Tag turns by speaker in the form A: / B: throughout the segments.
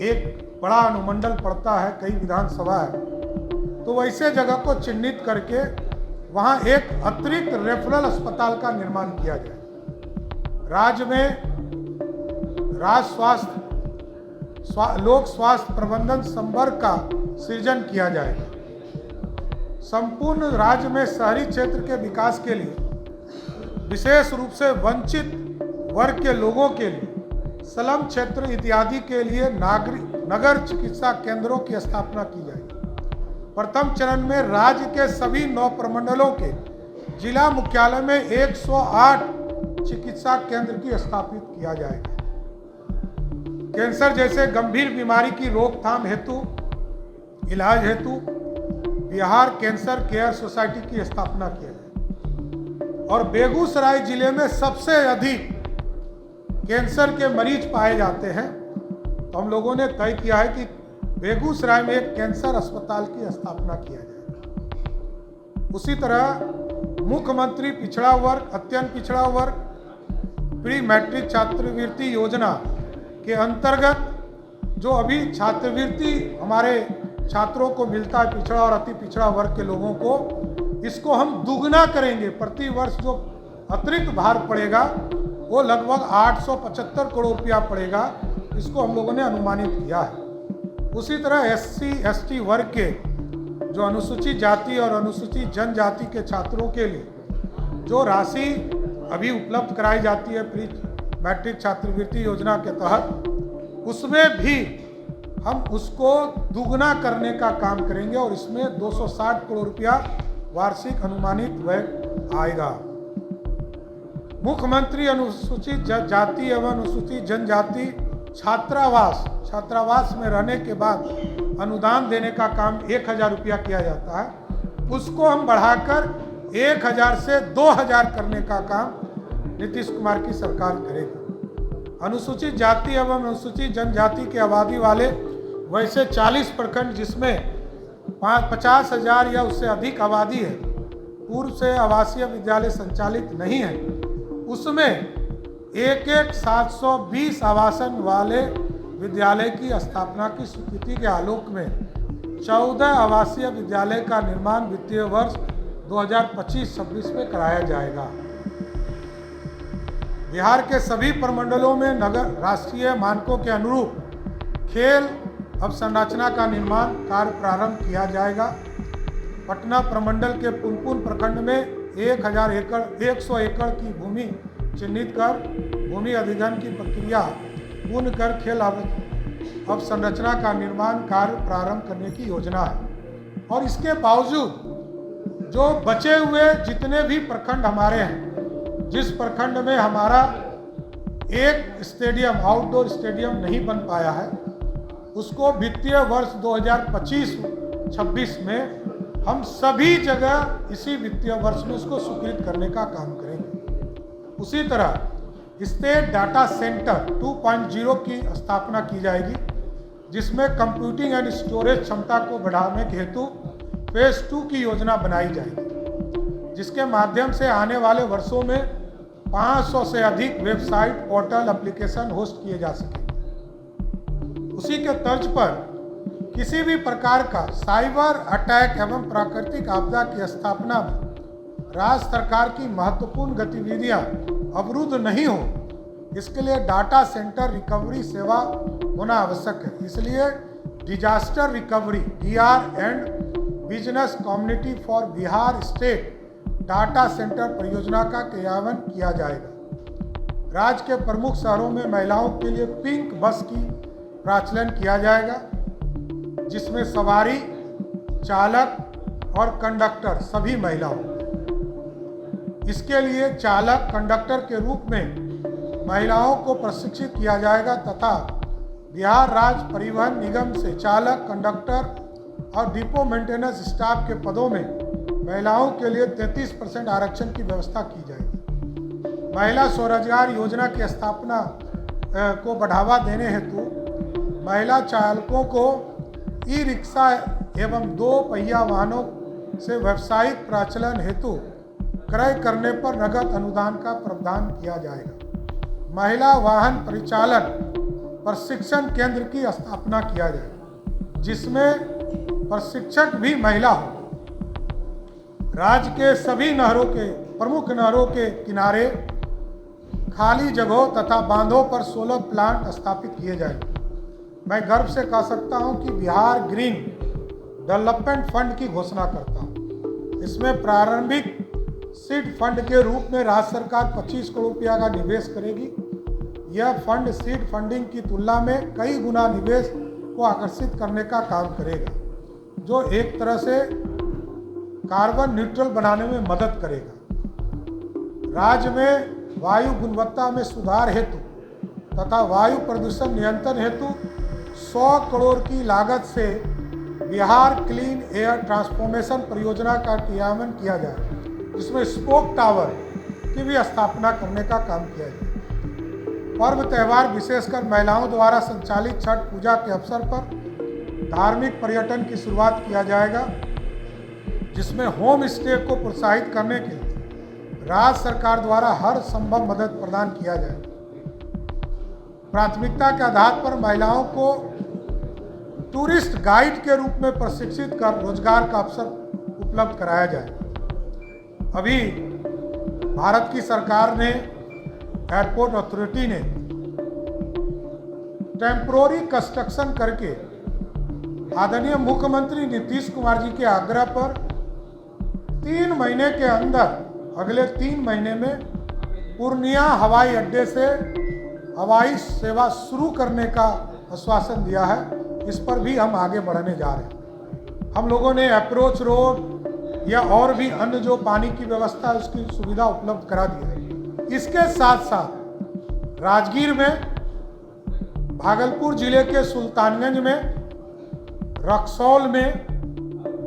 A: एक बड़ा अनुमंडल पड़ता है, कई विधानसभा है, तो वैसे जगह को चिन्हित करके वहाँ एक अतिरिक्त रेफरल अस्पताल का निर्माण किया जाए। राज्य में लोक स्वास्थ्य प्रबंधन संवर्ग का सृजन किया जाएगा। संपूर्ण राज्य में शहरी क्षेत्र के विकास के लिए, विशेष रूप से वंचित वर्ग के लोगों के लिए, स्लम क्षेत्र इत्यादि के लिए नगर चिकित्सा केंद्रों की स्थापना की जाएगी। प्रथम चरण में राज्य के सभी 9 प्रमंडलों के जिला मुख्यालय में 108 चिकित्सा केंद्र की स्थापित किया जाएगा। कैंसर जैसे गंभीर बीमारी की रोकथाम हेतु, इलाज हेतु बिहार कैंसर केयर सोसाइटी की स्थापना की जाएगी। और बेगूसराय जिले में सबसे अधिक कैंसर के मरीज पाए जाते हैं, तो हम लोगों ने तय किया है कि बेगूसराय में एक कैंसर अस्पताल की स्थापना किया जाएगा। उसी तरह मुख्यमंत्री पिछड़ा वर्ग, अत्यंत पिछड़ा वर्ग प्री मैट्रिक छात्रवृत्ति योजना के अंतर्गत जो अभी छात्रवृत्ति हमारे छात्रों को मिलता है, पिछड़ा और अति पिछड़ा वर्ग के लोगों को, इसको हम दुगना करेंगे। प्रति वर्ष जो अतिरिक्त भार पड़ेगा वो लगभग 875 करोड़ रुपया पड़ेगा। इसको हम लोगों ने अनुमानित किया है। उसी तरह SC ST वर्ग के जो अनुसूचित जाति और अनुसूचित जनजाति के छात्रों के लिए जो राशि अभी उपलब्ध कराई जाती है प्री मैट्रिक छात्रवृत्ति योजना के तहत, उसमें भी हम उसको दुगना करने का काम करेंगे और इसमें 260 करोड़ रुपया वार्षिक अनुमानित व्यय आएगा। मुख्यमंत्री अनुसूचित जाति एवं अनुसूचित जनजाति छात्रावास में रहने के बाद अनुदान देने का काम 1000 रुपया किया जाता है, उसको हम बढ़ाकर 1000 से 2000 करने का काम नीतीश कुमार की सरकार करेगी। अनुसूचित जाति एवं अनुसूचित जनजाति की आबादी वाले वैसे 40 प्रखंड जिसमें 50,000 या उससे अधिक आबादी है, पूर्व से आवासीय विद्यालय संचालित नहीं है, उसमें 720 आवासन वाले विद्यालय की स्थापना की स्वीकृति के आलोक में 14 आवासीय विद्यालय का निर्माण वित्तीय वर्ष 2025-26 में कराया जाएगा। बिहार के सभी प्रमंडलों में नगर राष्ट्रीय मानकों के अनुरूप खेल अवसंरचना का निर्माण कार्य प्रारंभ किया जाएगा। पटना प्रमंडल के पुनपुन प्रखंड में 100 एकड़ की भूमि चिन्हित कर भूमि अधिग्रहण की प्रक्रिया पूर्ण कर खेल अवसंरचना का निर्माण कार्य प्रारंभ करने की योजना है। और इसके बावजूद जो बचे हुए जितने भी प्रखंड हमारे हैं, जिस प्रखंड में हमारा एक स्टेडियम, आउटडोर स्टेडियम नहीं बन पाया है, उसको वित्तीय वर्ष 2025-26 में हम सभी जगह इसी वित्तीय वर्ष में उसको स्वीकृत करने का काम करेंगे। उसी तरह स्टेट डाटा सेंटर 2.0 की स्थापना की जाएगी, जिसमें कंप्यूटिंग एंड स्टोरेज क्षमता को बढ़ाने के हेतु फेज 2 की योजना बनाई जाएगी, जिसके माध्यम से आने वाले वर्षों में 500 से अधिक वेबसाइट, पोर्टल, एप्लीकेशन होस्ट किए जा सकें। उसी के तर्ज पर किसी भी प्रकार का साइबर अटैक एवं प्राकृतिक आपदा की स्थापना में राज्य सरकार की महत्वपूर्ण गतिविधियां अवरुद्ध नहीं हो, इसके लिए डाटा सेंटर रिकवरी सेवा होना आवश्यक है। इसलिए disaster recovery DR and business community for Bihar state data centre परियोजना का क्रियान्वयन किया जाएगा। राज्य के प्रमुख शहरों में महिलाओं के लिए पिंक बस की प्रचलन किया जाएगा, जिसमें सवारी, चालक और कंडक्टर सभी महिलाओं। इसके लिए चालक, कंडक्टर के रूप में महिलाओं को प्रशिक्षित किया जाएगा तथा बिहार राज्य परिवहन निगम से चालक, कंडक्टर और डिपो मेंटेनेंस स्टाफ के पदों में महिलाओं के लिए 33% आरक्षण की व्यवस्था की जाएगी। महिला स्वरोजगार योजना की स्थापना को बढ़ावा देने हेतु महिला चालकों को ई-रिक्शा एवं 2 पहिया वाहनों से व्यावसायिक प्रचलन हेतु क्रय करने पर नगद अनुदान का प्रावधान किया जाएगा। महिला वाहन परिचालन प्रशिक्षण केंद्र की स्थापना किया जाए, जिसमें प्रशिक्षक भी महिला हो। राज्य के सभी प्रमुख नहरों के किनारे खाली जगहों तथा बांधों पर सोलर प्लांट स्थापित किए जाएंगे। मैं गर्व से कह सकता हूं कि बिहार ग्रीन डेवलपमेंट फंड की घोषणा करता हूं। इसमें प्रारंभिक सीड फंड के रूप में राज्य सरकार 25 करोड़ रुपया का निवेश करेगी। यह फंड सीड फंडिंग की तुलना में कई गुना निवेश को आकर्षित करने का काम करेगा, जो एक तरह से कार्बन न्यूट्रल बनाने में मदद करेगा। राज्य में वायु गुणवत्ता में सुधार हेतु तथा वायु प्रदूषण नियंत्रण हेतु 100 करोड़ की लागत से बिहार क्लीन एयर ट्रांसफॉर्मेशन परियोजना का क्रियान्वयन किया जाए, जिसमें स्पोक टावर की भी स्थापना करने का काम किया जाए। पर्व त्यौहार विशेषकर महिलाओं द्वारा संचालित छठ पूजा के अवसर पर धार्मिक पर्यटन की शुरुआत किया जाएगा, जिसमें होम स्टे को प्रोत्साहित करने के लिए राज्य सरकार द्वारा हर संभव मदद प्रदान किया जाए। प्राथमिकता के आधार पर महिलाओं को टूरिस्ट गाइड के रूप में प्रशिक्षित कर रोजगार का अवसर उपलब्ध कराया जाए। अभी भारत की सरकार ने, एयरपोर्ट अथॉरिटी ने टेम्पोररी कंस्ट्रक्शन करके आदरणीय मुख्यमंत्री नीतीश कुमार जी के आग्रह पर 3 महीने के अंदर, अगले 3 महीने में पूर्णिया हवाई अड्डे से हवाई सेवा शुरू करने का आश्वासन दिया है। इस पर भी हम आगे बढ़ने जा रहे हैं। हम लोगों ने अप्रोच रोड या और भी अन्य जो पानी की व्यवस्था है उसकी सुविधा उपलब्ध करा दी है। इसके साथ साथ राजगीर में, भागलपुर जिले के सुल्तानगंज में, रक्सौल में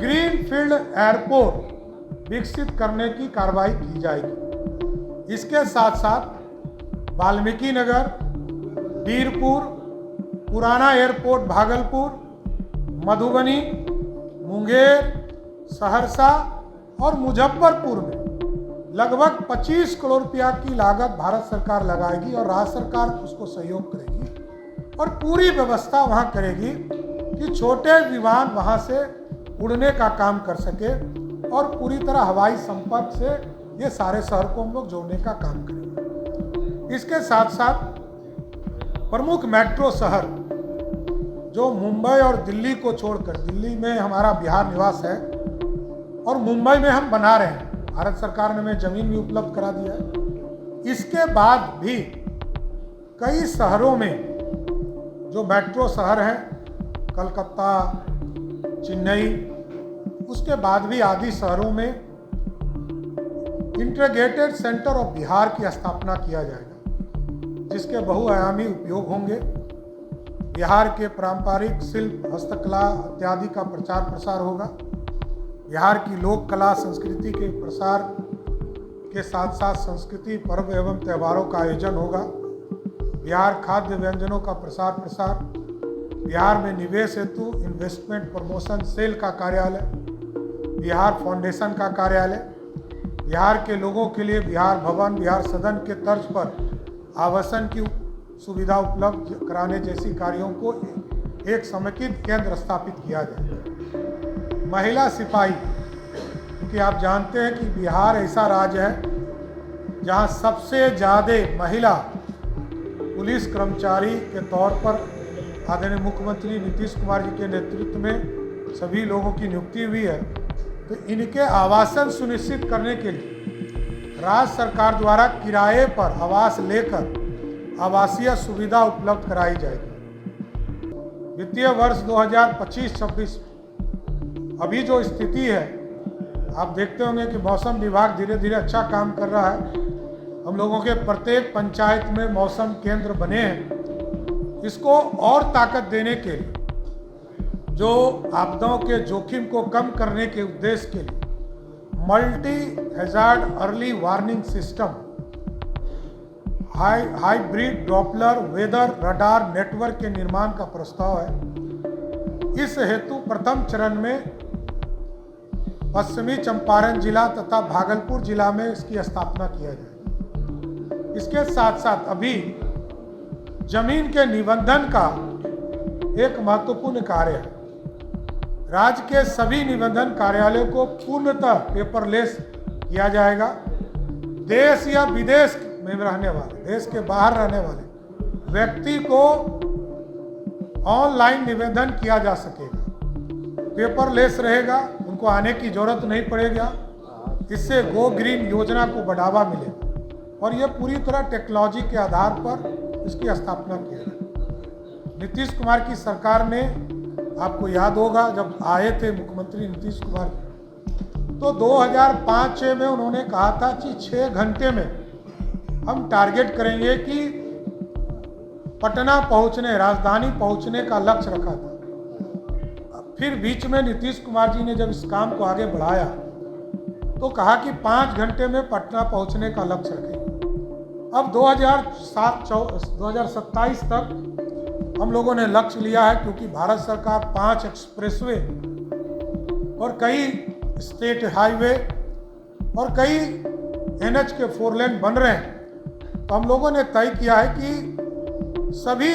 A: ग्रीन फील्ड एयरपोर्ट विकसित करने की कार्रवाई की जाएगी। इसके साथ साथ वाल्मीकि नगर, बीरपुर, पुराना एयरपोर्ट भागलपुर, मधुबनी, मुंगेर, सहरसा और मुजफ्फरपुर में लगभग 25 करोड़ रुपया की लागत भारत सरकार लगाएगी और राज्य सरकार उसको सहयोग करेगी और पूरी व्यवस्था वहां करेगी कि छोटे विमान वहां से उड़ने का काम कर सके और पूरी तरह हवाई संपर्क से ये सारे शहर को हम लोग जोड़ने का काम करेंगे। इसके साथ साथ प्रमुख मेट्रो शहर जो मुंबई और दिल्ली को छोड़कर, दिल्ली में हमारा बिहार निवास है और मुंबई में हम बना रहे हैं, भारत सरकार ने हमें जमीन भी उपलब्ध करा दिया है। इसके बाद भी कई शहरों में जो मेट्रो शहर हैं, कलकत्ता, चेन्नई, उसके बाद भी आदि शहरों में इंटीग्रेटेड सेंटर ऑफ बिहार की स्थापना किया जाएगा, जिसके बहुआयामी उपयोग होंगे। बिहार के पारंपरिक शिल्प, हस्तकला इत्यादि का प्रचार प्रसार होगा। बिहार की लोक कला संस्कृति के प्रसार के साथ साथ संस्कृति पर्व एवं त्योहारों का आयोजन होगा। बिहार खाद्य व्यंजनों का प्रसार प्रसार, बिहार में निवेश हेतु इन्वेस्टमेंट प्रमोशन सेल का कार्यालय, बिहार फाउंडेशन का कार्यालय, बिहार के लोगों के लिए बिहार भवन, बिहार सदन के तर्ज पर आवासन की सुविधा उपलब्ध कराने जैसी कार्यों को एक समेकित केंद्र स्थापित किया जाए। महिला सिपाही, क्योंकि आप जानते हैं कि बिहार ऐसा राज्य है जहां सबसे ज़्यादा महिला पुलिस कर्मचारी के तौर पर आदरणीय मुख्यमंत्री नीतीश कुमार जी के नेतृत्व में सभी लोगों की नियुक्ति हुई है। तो इनके आवासन सुनिश्चित करने के लिए राज्य सरकार द्वारा किराए पर आवास लेकर आवासीय सुविधा उपलब्ध कराई जाएगी। वित्तीय वर्ष 2025-26 अभी जो स्थिति है, आप देखते होंगे कि मौसम विभाग धीरे धीरे अच्छा काम कर रहा है। हम लोगों के प्रत्येक पंचायत में मौसम केंद्र बने हैं। इसको और ताकत देने के लिए, जो आपदाओं के जोखिम को कम करने के उद्देश्य के लिए multi hazard early warning system, hybrid Doppler weather radar network के निर्माण का प्रस्ताव है। इस हेतु प्रथम चरण में पश्चिमी चंपारण जिला तथा भागलपुर जिला में इसकी स्थापना किया जाएगा। इसके साथ साथ अभी जमीन के निबंधन का एक महत्वपूर्ण कार्य है। राज्य के सभी निबंधन कार्यालयों को पूर्णतः पेपरलेस किया जाएगा। देश या विदेश में रहने वाले, देश के बाहर रहने वाले व्यक्ति को ऑनलाइन निबंधन किया जा सकेगा, पेपरलेस रहेगा, उनको आने की जरूरत नहीं पड़ेगा। इससे गो ग्रीन योजना को बढ़ावा मिलेगा और यह पूरी तरह टेक्नोलॉजी के आधार पर इसकी स्थापना की गई। नीतीश कुमार की सरकार ने, आपको याद होगा जब आए थे मुख्यमंत्री नीतीश कुमार, तो 2005-6 में उन्होंने कहा था कि 6 घंटे में हम टारगेट करेंगे कि पटना पहुंचने, राजधानी पहुंचने का लक्ष्य रखा था। फिर बीच में नीतीश कुमार जी ने जब इस काम को आगे बढ़ाया तो कहा कि 5 घंटे में पटना पहुंचने का लक्ष्य रखें। अब 2027 तक हम लोगों ने लक्ष्य लिया है, क्योंकि भारत सरकार 5 एक्सप्रेसवे और कई स्टेट हाईवे और कई NH के 4 लेन बन रहे हैं। तो हम लोगों ने तय किया है कि सभी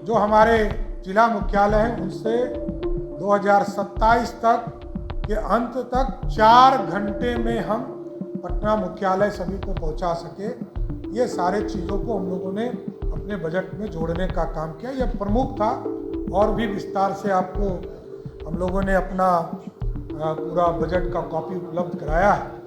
A: जो हमारे जिला मुख्यालय हैं उनसे 2027 तक के अंत तक 4 घंटे में हम पटना मुख्यालय सभी को पहुंचा सके। ये सारे चीज़ों को हम लोगों ने अपने बजट में जोड़ने का काम किया। यह प्रमुख था और भी विस्तार से आपको हम लोगों ने अपना पूरा बजट का कॉपी उपलब्ध कराया है।